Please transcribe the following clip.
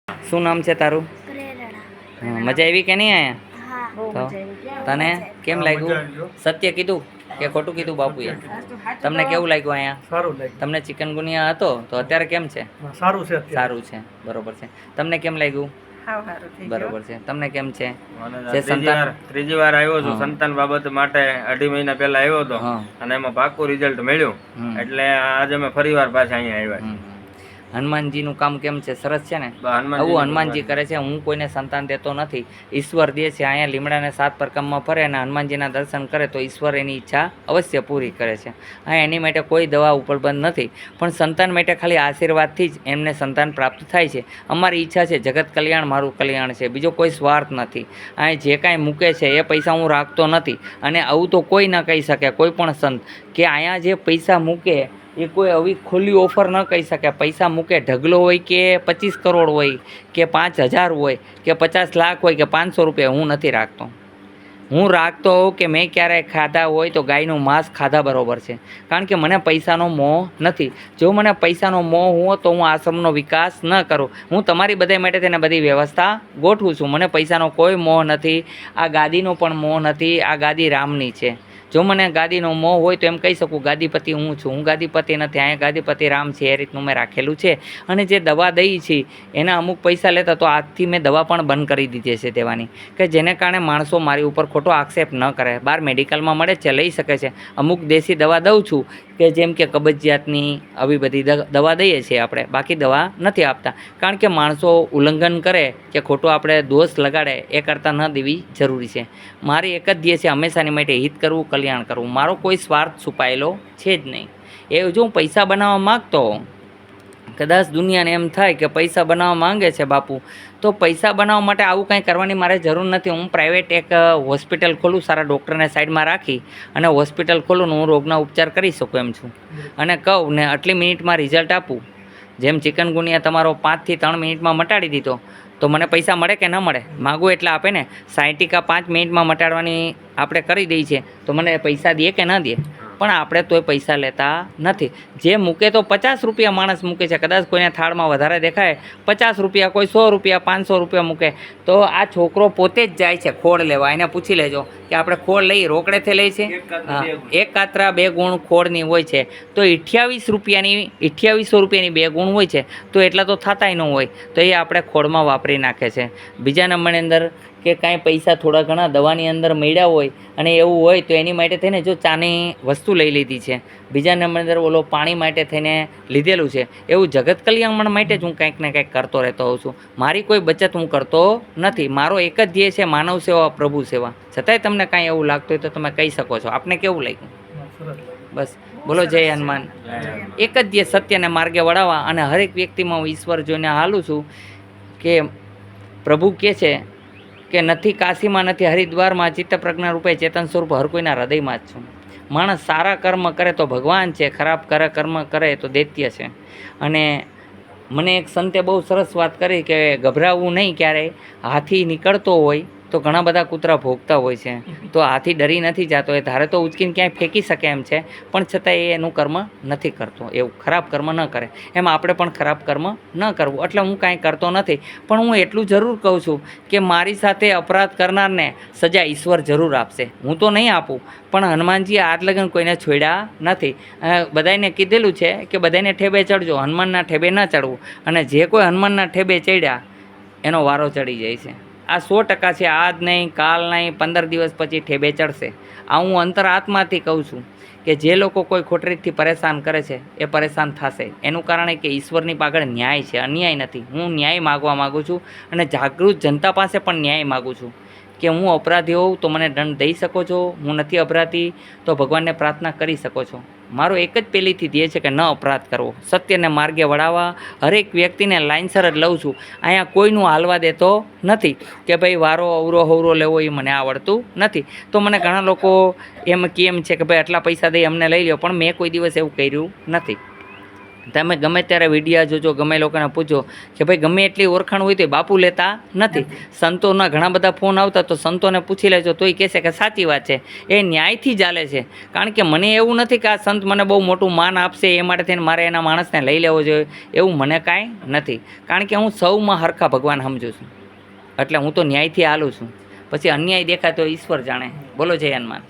શું નામ છે તારું? પ્રેરણા. મજા આવી કે નહીં આયા? હા. તો તને કેમ લાગ્યું? સત્ય કીધું કે ખોટું કીધું બાપુએ? તમને કેવું લાગ્યું અહીંયા? સારું લાગ્યું. તમને ચિકનગુનિયા હતો તો અત્યારે કેમ છે? સારું છે અત્યારે. સારું છે, બરોબર છે. તમને કેમ લાગ્યું? બરોબર છે. તમને કેમ છે? જે સંતાન ત્રીજી વાર આવ્યો છું સંતાન બાબત માટે 2.5 મહિના પહેલા આવ્યો હતો હા. અને એમાં પાકું રિઝલ્ટ મળ્યું એટલે આજે અમે ફરી વાર પાછા અહીંયા આવ્યા છીએ. હનુમાનજીનું કામ કેમ છે? સરસ છે ને? હનુમાનજીનું આવું હનુમાનજી કરે છે. હું કોઈને સંતાન દેતો નથી, ઈશ્વર દે છે. અહીંયા લીમડાને 7 પરકામમાં ફરે અને હનુમાનજીના દર્શન કરે તો ઈશ્વર એની ઈચ્છા અવશ્ય પૂરી કરે છે. હા, એની માટે કોઈ દવા ઉપલબ્ધ નથી, પણ સંતાન માટે ખાલી આશીર્વાદથી જ એમને સંતાન પ્રાપ્ત થાય છે. અમારી ઈચ્છા છે જગત કલ્યાણ મારું કલ્યાણ છે, બીજો કોઈ સ્વાર્થ નથી. અહીં જે કાંઈ મૂકે છે એ પૈસા હું રાખતો નથી, અને આવું તો કોઈ ન કહી શકે, કોઈ પણ સંત કે અહીંયા જે પૈસા મૂકે એ કોઈ આવી ખુલ્લી ઓફર ન કહી શકે. પૈસા મૂકે, ઢગલો હોય કે 25 કરોડ હોય કે 5,000 હોય કે 50 લાખ હોય કે 500 રૂપિયા, હું નથી રાખતો. હું રાખતો હોઉં કે મેં ક્યારેય ખાધા હોય તો ગાયનું માંસ ખાધા બરોબર છે, કારણ કે મને પૈસાનો મોહ નથી. જો મને પૈસાનો મોહ હોય તો હું આશ્રમનો વિકાસ ન કરું. હું તમારી બધા માટે તેને બધી વ્યવસ્થા ગોઠવું છું. મને પૈસાનો કોઈ મોહ નથી, આ ગાદીનો પણ મોહ નથી. આ ગાદી રામની છે. જો મને ગાદીનો મોહ હોય તો એમ કહી શકું ગાદીપતિ હું છું. હું ગાદીપતિ નથી, અહીંયા ગાદીપતિ રામ છે. એ રીતનું મેં રાખેલું છે. અને જે દવા દઈ છે એના અમુક પૈસા લેતા, તો આજથી મેં દવા પણ બંધ કરી દીધી છે દેવાની, કે જેને કારણે માણસો મારી ઉપર ખોટો આક્ષેપ ન કરે. બહાર મેડિકલમાં મળે છે, લઈ શકે છે. અમુક દેશી દવા દઉં છું કે જેમ કે કબજિયાતની આવી બધી દવા દઈએ છીએ આપણે, બાકી દવા નથી આપતા. કારણ કે માણસો ઉલ્લંઘન કરે કે ખોટો આપણે દોષ લગાડે એ કરતાં ન દેવી જરૂરી છે. મારી એક જ ધ્યેય છે હંમેશાની માટે હિત કરવું, કલ્યાણ કરવું. મારો કોઈ સ્વાર્થ છુપાયેલો છે જ નહીં. એ જો હું પૈસા બનાવવા માગતો, કદાચ દુનિયાને એમ થાય કે પૈસા બનાવવા માંગે છે બાપુ, તો પૈસા બનાવવા માટે આવું કંઈ કરવાની મારે જરૂર નથી. હું પ્રાઇવેટ એક હોસ્પિટલ ખોલું, સારા ડૉક્ટરને સાઈડમાં રાખી અને હોસ્પિટલ ખોલું, હું રોગના ઉપચાર કરી શકું એમ છું. અને કહું ને આટલી મિનિટમાં રિઝલ્ટ આપું. જેમ ચિકનગુનિયા તમારો 5 થી 3 મિનિટમાં મટાડી દીધો, તો મને પૈસા મળે કે ન મળે? માગું એટલે આપે ને. સાયન્ટિકા 5 મિનિટમાં મટાડવાની આપણે કરી દઈએ છીએ, તો મને પૈસા દે કે ન દે? પણ આપણે તોય પૈસા લેતા નથી. જે મૂકે તો 50 રૂપિયા માણસ મૂકે છે, કદાચ કોઈને થાળમાં વધારે દેખાય 50 રૂપિયા, કોઈ 100 રૂપિયા, 500 રૂપિયા મૂકે. તો આ છોકરો પોતે જ જાય છે ખોળ લેવા. એને પૂછી લેજો કે આપણે ખોળ લઈએ રોકડેથી લઈ છે? હા, 1 કાતરા 2 ગુણ ખોળની હોય છે, તો 28 રૂપિયાની 2800 રૂપિયાની 2 ગુણ હોય છે, તો એટલા તો થતાય ન હોય. તો એ આપણે ખોળમાં વાપરી નાખે છે. બીજા નંબરની અંદર કે કાંઈ પૈસા થોડા ઘણા દવાની અંદર મળ્યા હોય અને એવું હોય તો એની માટે થઈને જો ચાની વસ્તુ લઈ લીધી છે, બીજા નંબરની અંદર ઓલો પાણી માટે થઈને લીધેલું છે. એવું જગત કલ્યાણ માટે જ હું કંઈક ને કંઈક કરતો રહેતો હોઉં છું. મારી કોઈ બચત હું કરતો નથી. મારો એક જ ધ્યેય છે માનવ સેવા, પ્રભુ સેવા. છતાંય તમને કાંઈ એવું લાગતું હોય તો તમે કહી શકો છો. આપને કેવું લાગ્યું? બસ બોલો જય હનુમાન. એક જ ધ્યેય સત્યને માર્ગે વળાવવા, અને હરેક વ્યક્તિમાં હું ઈશ્વર જોઈને હાલું છું કે પ્રભુ કહે છે કે નથી કાશીમાં, નથી હરિદ્વારમાં, ચિત્ત પ્રજ્ઞા રૂપે ચેતન સ્વરૂપ હર કોઈના હૃદયમાં જ છું. માણસ સારા કર્મ કરે તો ભગવાન છે, ખરાબ કર્મ કરે તો દૈત્ય છે. અને મને એક સંતે બહુ સરસ વાત કરી કે ગભરાવવું નહીં ક્યારેય. હાથી નીકળતો હોય તો ઘણા બધા કૂતરા ભોગતા હોય છે, તો હાથી ડરી નથી જતો. એ ધારે તો ઉચકીને ક્યાંય ફેંકી શકે એમ છે, પણ છતાં એ એનું કર્મ નથી કરતો. એવું ખરાબ કર્મ ન કરે. એમ આપણે પણ ખરાબ કર્મ ન કરવું. એટલે હું કાંઈ કરતો નથી, પણ હું એટલું જરૂર કહું છું કે મારી સાથે અપરાધ કરનારને સજા ઈશ્વર જરૂર આપશે. હું તો નહીં આપું, પણ હનુમાનજીએ આજ લગન કોઈને છોડ્યા નથી. બધાને કીધેલું છે કે બધાને ઠેબે ચડજો, હનુમાનના ઠેબે ન ચડવું. અને જે કોઈ હનુમાનના ઠેબે ચડ્યા એનો વારો ચડી જાય છે. આ 100% છે. આજ નહીં, કાલ નહીં, 15 દિવસ પછી ઠેબે ચડશે. આ હું અંતરાત્માથી કહું છું કે જે લોકો કોઈ ખોટી રીતથી પરેશાન કરે છે એ પરેશાન થશે. એનું કારણ એ કે ઈશ્વરની પાછળ ન્યાય છે, અન્યાય નથી. હું ન્યાય માગવા માગું છું, અને જાગૃત જનતા પાસે પણ ન્યાય માગું છું કે હું અપરાધી હોઉં તો મને દંડ દઈ શકો છો, હું નથી અપરાધી તો ભગવાનને પ્રાર્થના કરી શકો છો. મારો એક જ પહેલીથી ધ્યેય છે કે ન અપરાધ કરવો, સત્યને માર્ગે વળાવવા. હરેક વ્યક્તિને લાઇનસર જ લઉં છું. અહીંયા કોઈનું હાલવા દેતો નથી કે ભાઈ વારો અવરો હવરો લેવો એ મને આવડતું નથી. તો મને ઘણા લોકો એમ કેમ છે કે ભાઈ આટલા પૈસા દઈ અમને લઈ લો, પણ મેં કોઈ દિવસ એવું કર્યું નથી. તમે ગમે ત્યારે વિડીયા જોજો, ગમે લોકોને પૂછો કે ભાઈ ગમે એટલી ઓળખાણ હોય તો બાપુ લેતા નથી. સંતોના ઘણા બધા ફોન આવતા તો સંતોને પૂછી લેજો તોય કહેશે કે સાચી વાત છે, એ ન્યાયથી ચાલે છે. કારણ કે મને એવું નથી કે આ સંત મને બહુ મોટું માન આપશે એ માટે થઈને મારે એના માણસને લઈ લેવો જોઈએ, એવું મને કાંઈ નથી. કારણ કે હું સૌમાં હરખા ભગવાન સમજું છું, એટલે હું તો ન્યાયથી હાલું છું. પછી અન્યાય દેખાય તો ઈશ્વર જાણે. બોલો જય હનુમાન.